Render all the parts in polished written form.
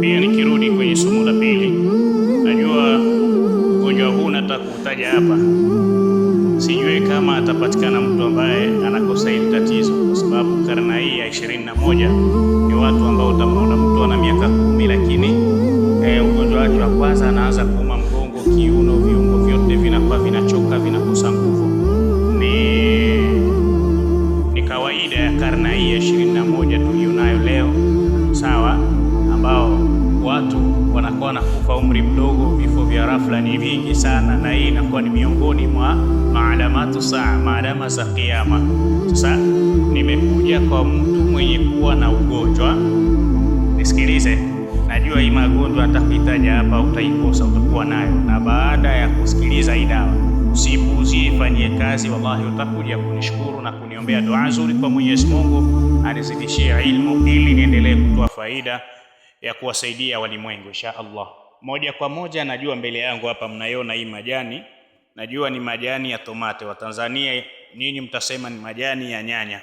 Pia nikirudi kwenye somo la pili, najua ugonjwa huu nataka kutaja hapa, sijui kama atapatikana mtu ambaye anakosa hili tatizo, kwa sababu karne hii ya 21 ni watu ambao utamwona mtu ana miaka 10 lakini ugonjwa wake wa kwanza anaanza kuuma mgongo, kiuno, viungo vyote vinakuwa vinachoka, vinakosa nguvu. Ni kawaida ya karne hii ya 21 tulionayo leo, sawa, ambao watu wanakuwa wanakufa umri mdogo, vifo vya ghafla ni vingi sana, na hii inakuwa ni miongoni mwa maalama za kiyama. Sasa nimekuja kwa mtu mwenye kuwa na ugonjwa, nisikilize. Najua hii magonjwa nitakuitaja hapa utaikosa, utakuwa nayo, na baada ya kusikiliza hii dawa usipuuzie, ifanyie kazi. Wallahi utakuja kunishukuru na kuniombea dua nzuri kwa Mwenyezi Mungu anizidishie ilmu ili niendelee kutoa faida ya kuwasaidia walimwengu insha Allah. Moja kwa moja, najua mbele yangu hapa mnaiona hii majani, najua ni majani ya tomate. Wa Tanzania nyinyi mtasema ni majani ya nyanya,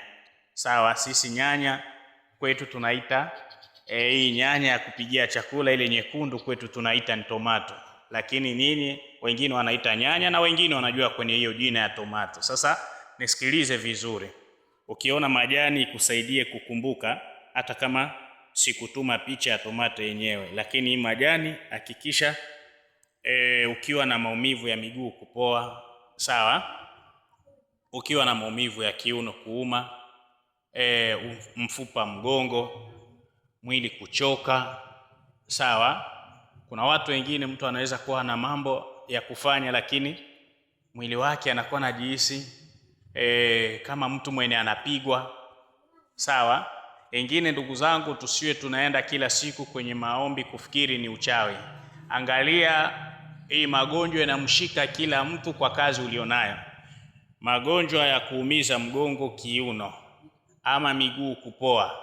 sawa. Sisi nyanya kwetu tunaita hii nyanya ya kupigia chakula ile nyekundu, kwetu tunaita ni tomato, lakini nyinyi wengine wanaita nyanya na wengine wanajua kwenye hiyo jina ya tomato. Sasa nisikilize vizuri, ukiona majani ikusaidie kukumbuka, hata kama sikutuma picha ya tomato yenyewe, lakini majani hakikisha ukiwa na maumivu ya miguu kupoa, sawa, ukiwa na maumivu ya kiuno kuuma, mfupa mgongo, mwili kuchoka, sawa. Kuna watu wengine mtu anaweza kuwa na mambo ya kufanya lakini mwili wake anakuwa anajihisi kama mtu mwenye anapigwa, sawa. Wengine ndugu zangu, tusiwe tunaenda kila siku kwenye maombi kufikiri ni uchawi. Angalia hii magonjwa yanamshika kila mtu kwa kazi ulionayo. Magonjwa ya kuumiza mgongo, kiuno ama miguu kupoa,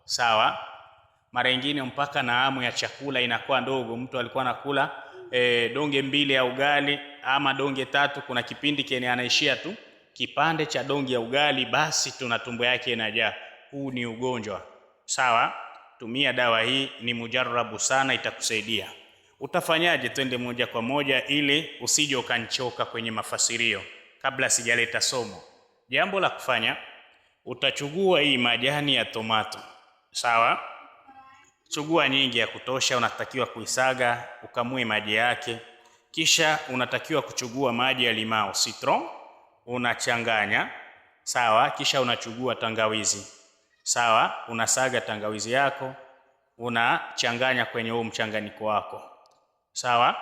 sawa. Mara nyingine mpaka na hamu ya chakula inakuwa ndogo. Mtu alikuwa anakula donge 2 ya ugali ama donge 3, kuna kipindi kene anaishia tu kipande cha donge ya ugali, basi tuna tumbo yake inajaa. Huu ni ugonjwa, sawa. Tumia dawa hii, ni mujarabu sana, itakusaidia. Utafanyaje? Twende moja kwa moja ili usije ukanichoka kwenye mafasirio kabla sijaleta somo. Jambo la kufanya, utachukua hii majani ya tomato, sawa. Chukua nyingi ya kutosha, unatakiwa kuisaga, ukamue maji yake. Kisha unatakiwa kuchukua maji ya limao, citron, unachanganya, sawa. Kisha unachukua tangawizi, sawa, unasaga tangawizi yako, unachanganya kwenye huo mchanganyiko wako, sawa.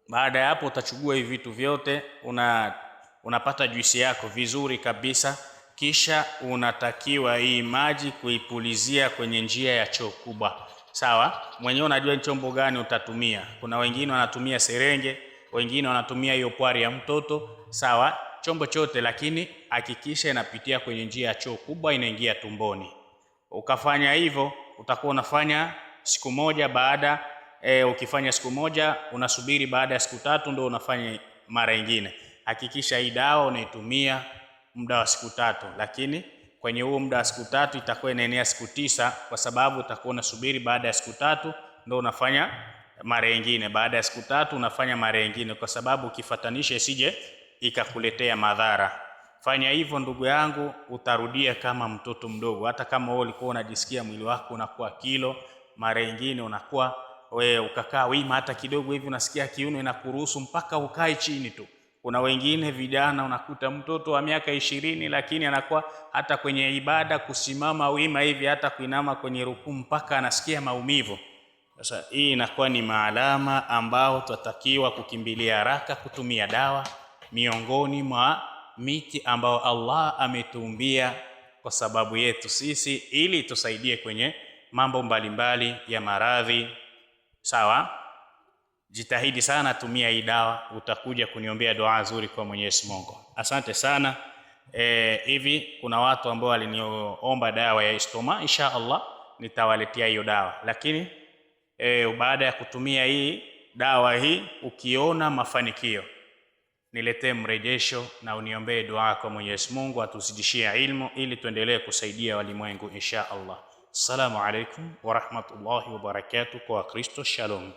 Baada ya hapo utachukua hivi vitu vyote, unapata juisi yako vizuri kabisa. Kisha unatakiwa hii maji kuipulizia kwenye njia ya choo kubwa, sawa. Mwenyewe unajua chombo gani utatumia. Kuna wengine wanatumia serenge, wengine wanatumia hiyo pwari ya mtoto, sawa. Chombo chote, lakini hakikisha inapitia kwenye njia ya choo kubwa, inaingia tumboni. Ukafanya hivyo, utakuwa unafanya siku moja. Baada ukifanya siku moja, unasubiri baada ya siku 3 ndio unafanya mara nyingine. Hakikisha hii dawa unaitumia muda wa siku 3, lakini kwenye huo muda wa siku 3 itakuwa inaenea siku 9, kwa sababu utakuwa unasubiri baada ya siku 3 ndio unafanya mara nyingine, baada ya siku 3 unafanya mara nyingine, kwa sababu ukifatanisha isije ikakuletea madhara. Fanya hivyo ndugu yangu, utarudia kama mtoto mdogo. Hata kama wewe ulikuwa unajisikia mwili wako unakuwa kilo, mara nyingine unakuwa ukakaa wima hata kidogo hivi unasikia kiuno inakuruhusu mpaka ukae chini tu. Kuna wengine vijana unakuta mtoto wa miaka 20 lakini anakuwa hata kwenye ibada kusimama wima hivi, hata kuinama kwenye rukuu mpaka anasikia maumivu. Sasa hii inakuwa ni maalama ambao tutatakiwa kukimbilia haraka kutumia dawa, miongoni mwa miti ambao Allah ametuumbia kwa sababu yetu sisi, ili tusaidie kwenye mambo mbalimbali ya maradhi, sawa. Jitahidi sana, tumia hii dawa, utakuja kuniombea dua nzuri kwa Mwenyezi Mungu. Asante sana. Hivi kuna watu ambao waliniomba dawa ya istoma, insha Allah nitawaletea hiyo dawa, lakini baada ya kutumia hii dawa hii ukiona mafanikio niletee mrejesho na uniombee dua kwa Mwenyezi Mungu atuzidishie ilmu ili tuendelee kusaidia walimwengu insha Allah. Assalamu alaikum wa rahmatullahi wa barakatuh. Kwa Kristo, shalom.